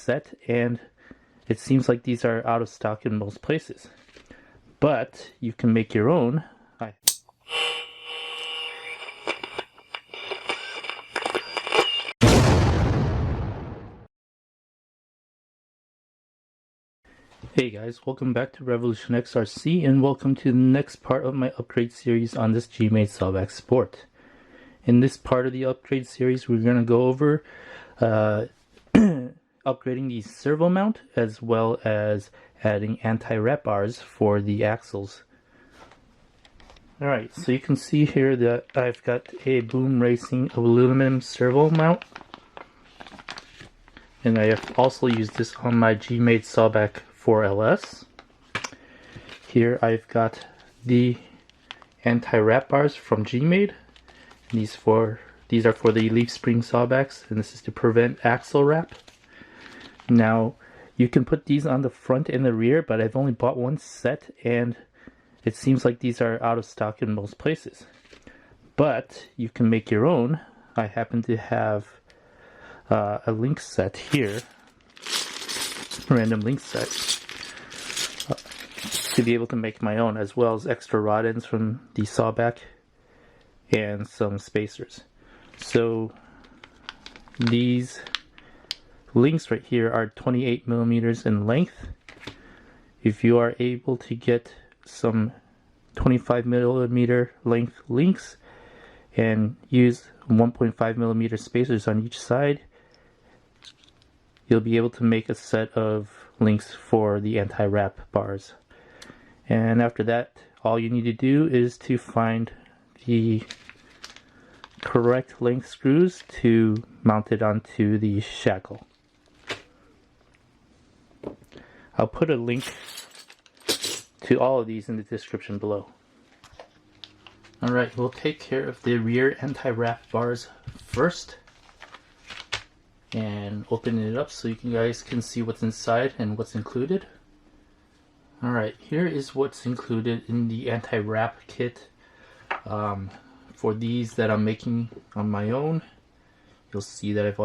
set, and it seems like these are out of stock in most places. But you can make your own. Hey guys, welcome back to Revolution XRC, and welcome to the next part of my upgrade series on this GMADE Sawback Sport. In this part of the upgrade series, we're going to go over upgrading the servo mount, as well as adding anti-wrap bars for the axles. Alright, so you can see here that I've got a Boom Racing aluminum servo mount, and I have also used this on my GMADE Sawback 4LS. Here I've got the anti-wrap bars from GMADE. These are for the leaf spring sawbacks, and this is to prevent axle wrap. Now you can put these on the front and the rear, but I've only bought one set, and it seems like these are out of stock in most places. But you can make your own. I happen to have a link set here, random link set, to be able to make my own, as well as extra rod ends from the sawback and some spacers. So these links right here are 28 millimeters in length. If you are able to get some 25 millimeter length links and use 1.5 millimeter spacers on each side, you'll be able to make a set of links for the anti-wrap bars. And after that, all you need to do is to find the correct length screws to mount it onto the shackle. I'll put a link to all of these in the description below. Alright, we'll take care of the rear anti-wrap bars first, and open it up so you guys can see what's inside and what's included. Alright, here is what's included in the anti-wrap kit. For these that I'm making on my own, you'll see that I've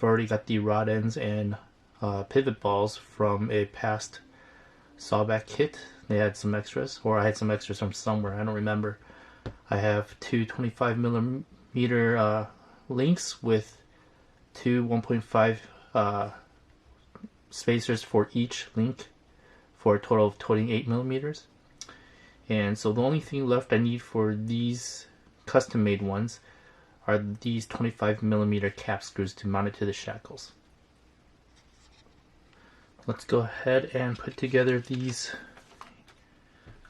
already got the rod ends and pivot balls from a past sawback kit. They had some extras, or I had some extras from somewhere, I don't remember. I have two 25 millimeter links with two 1.5 spacers for each link, for a total of 28 millimeters. And so the only thing left I need for these custom made ones are these 25 millimeter cap screws to mount it to the shackles. Let's go ahead and put together these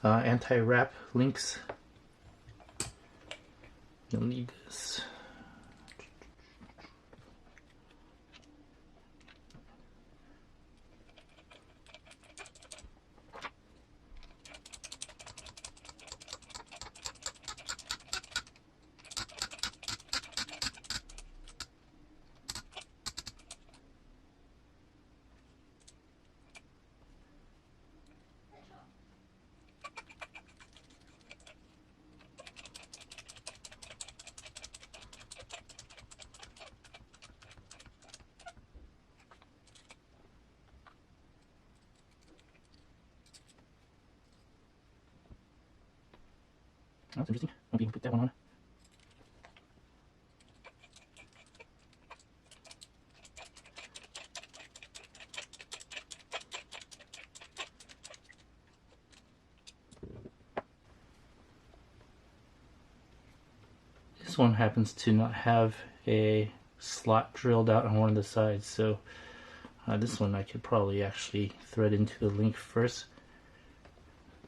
anti-wrap links. You'll need this. Oh, that's interesting. Won't be able to put that one on. This one happens to not have a slot drilled out on one of the sides, so this one I could probably actually thread into the link first.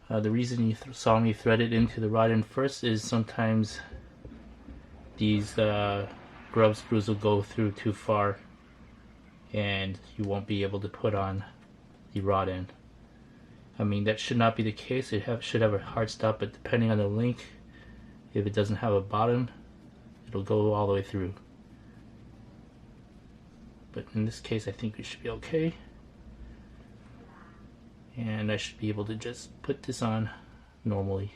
The reason you saw me thread it into the rod end first is sometimes these grub screws will go through too far and you won't be able to put on the rod end. I mean, that should not be the case. It should have a hard stop, but depending on the link, if it doesn't have a bottom, it'll go all the way through. But in this case, I think we should be okay. And I should be able to just put this on normally.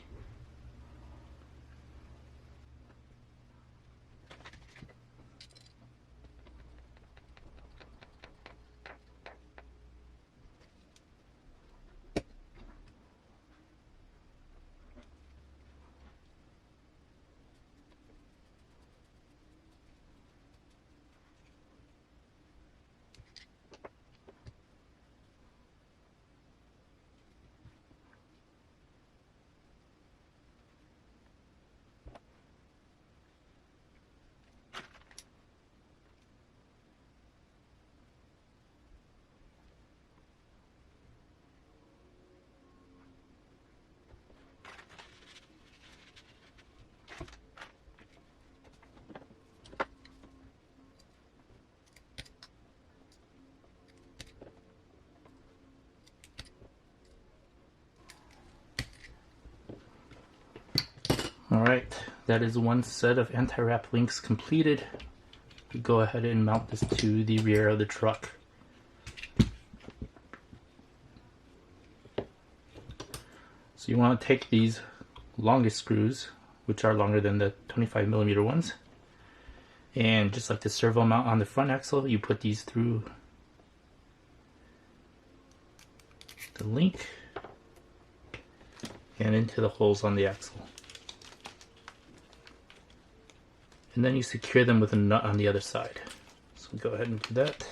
Alright, that is one set of anti-wrap links completed. We go ahead and mount this to the rear of the truck. So you want to take these longest screws, which are longer than the 25mm ones, and just like the servo mount on the front axle, you put these through the link and into the holes on the axle. And then you secure them with a nut on the other side. So go ahead and do that.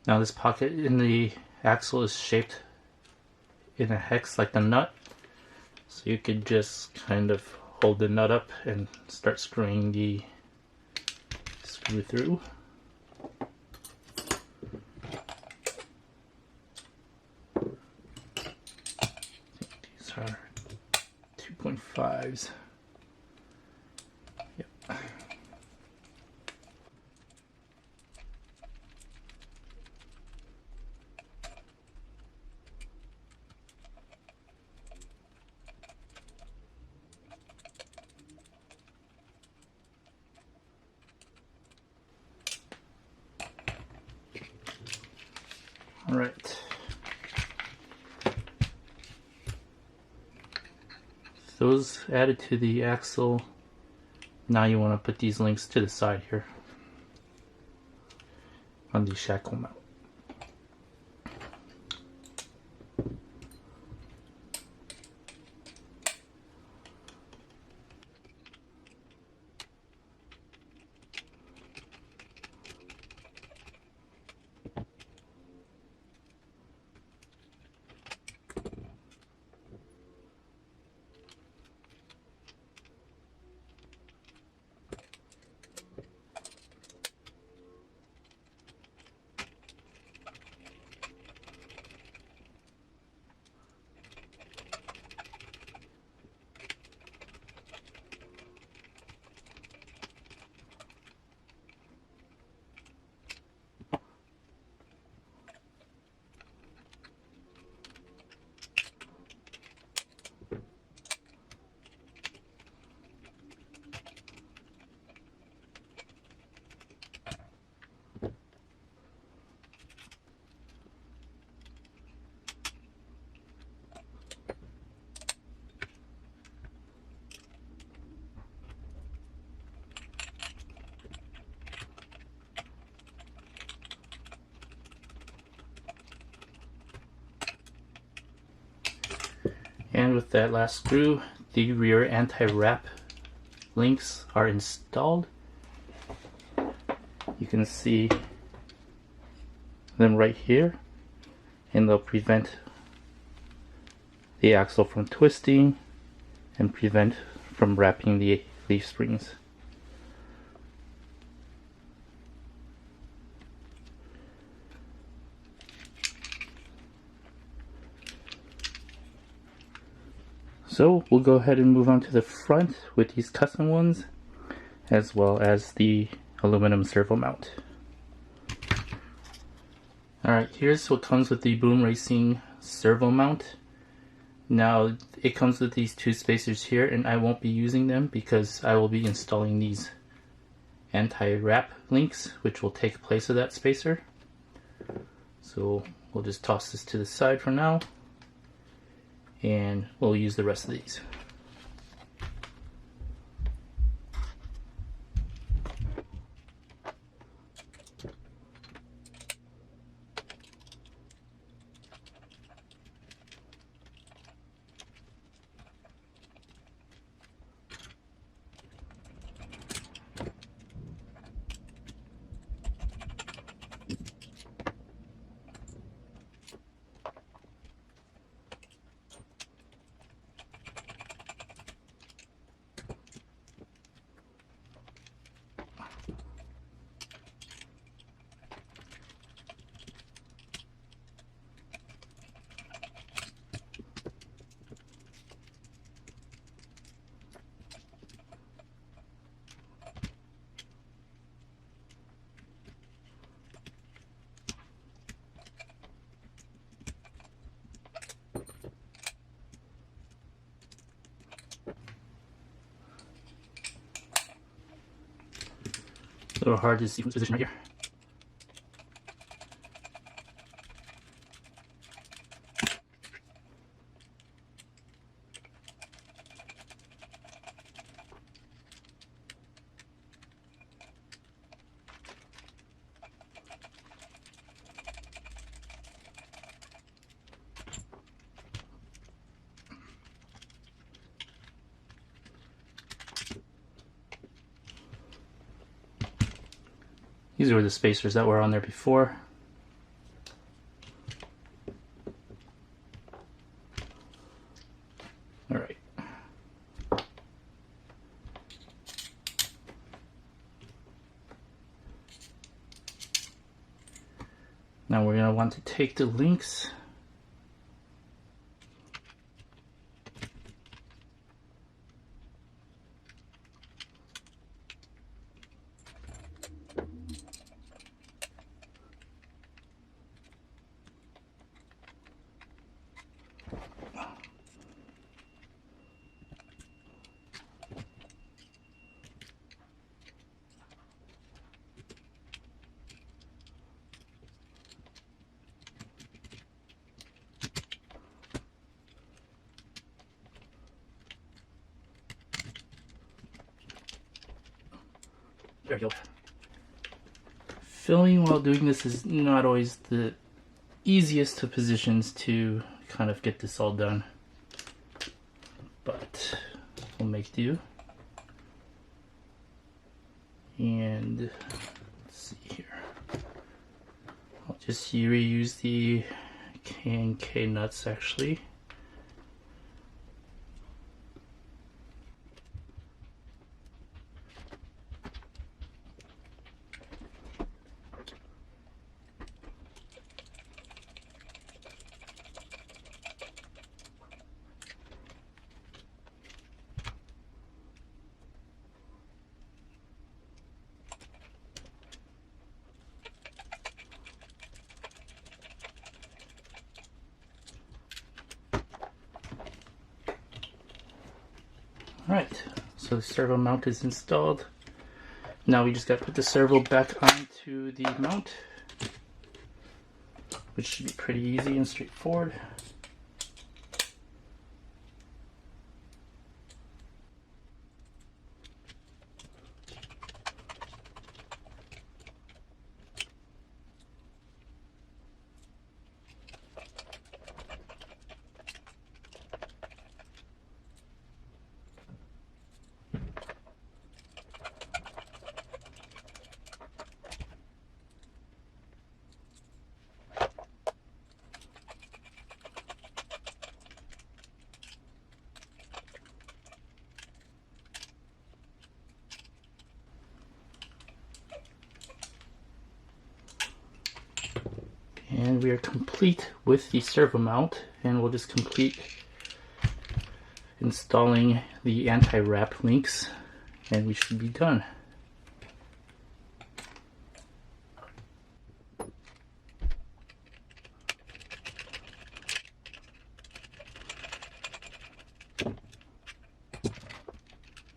Now this pocket in the axle is shaped in a hex like the nut, so you could just kind of hold the nut up and start screwing the screw through. These are 2.5s. Yep. All right. Those added to the axle. Now you want to put these links to the side here on the shackle mount. And with that last screw, the rear anti-wrap links are installed. You can see them right here, and they'll prevent the axle from twisting and prevent from wrapping the leaf springs. So we'll go ahead and move on to the front with these custom ones, as well as the aluminum servo mount. Alright, here's what comes with the Boom Racing servo mount. Now it comes with these two spacers here, and I won't be using them because I will be installing these anti-wrap links, which will take place of that spacer. So we'll just toss this to the side for now, and we'll use the rest of these. a little hard to see from this position right here. These were the spacers that were on there before. All right. Now we're going to want to take the links . There we go. Filming while doing this is not always the easiest of positions to kind of get this all done, but we'll make do. And let's see here. I'll just reuse the K&K nuts actually. Alright, so the servo mount is installed. Now we just got to put the servo back onto the mount, which should be pretty easy and straightforward. And we are complete with the servo mount, and we'll just complete installing the anti-wrap links and we should be done. So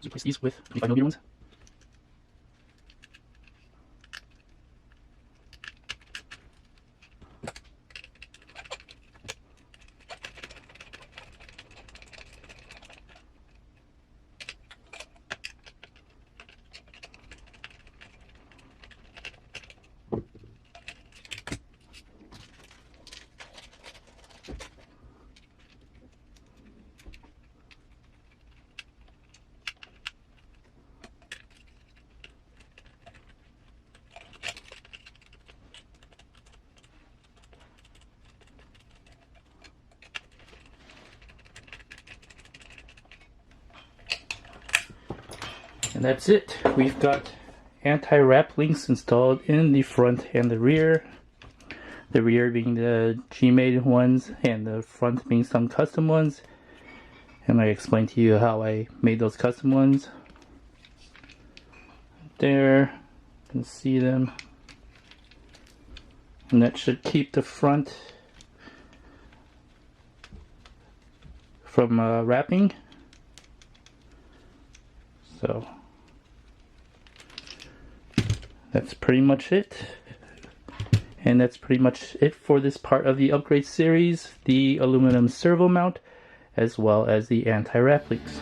replace these with 25mm ones. And that's it. We've got anti-wrap links installed in the front and the rear. The rear being the GMADE ones and the front being some custom ones. And I explained to you how I made those custom ones. There, you can see them. And that should keep the front from wrapping. that's pretty much it. And that's pretty much it for this part of the upgrade series, the aluminum servo mount, as well as the anti-wrap leaks.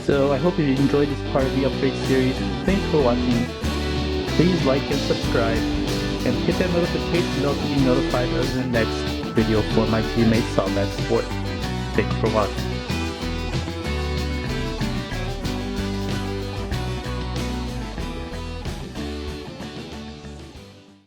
So I hope you enjoyed this part of the upgrade series. Thanks for watching. Please like and subscribe, and hit that notification bell to be notified of the next video for my GMADE Sawback Sport. Thanks for watching.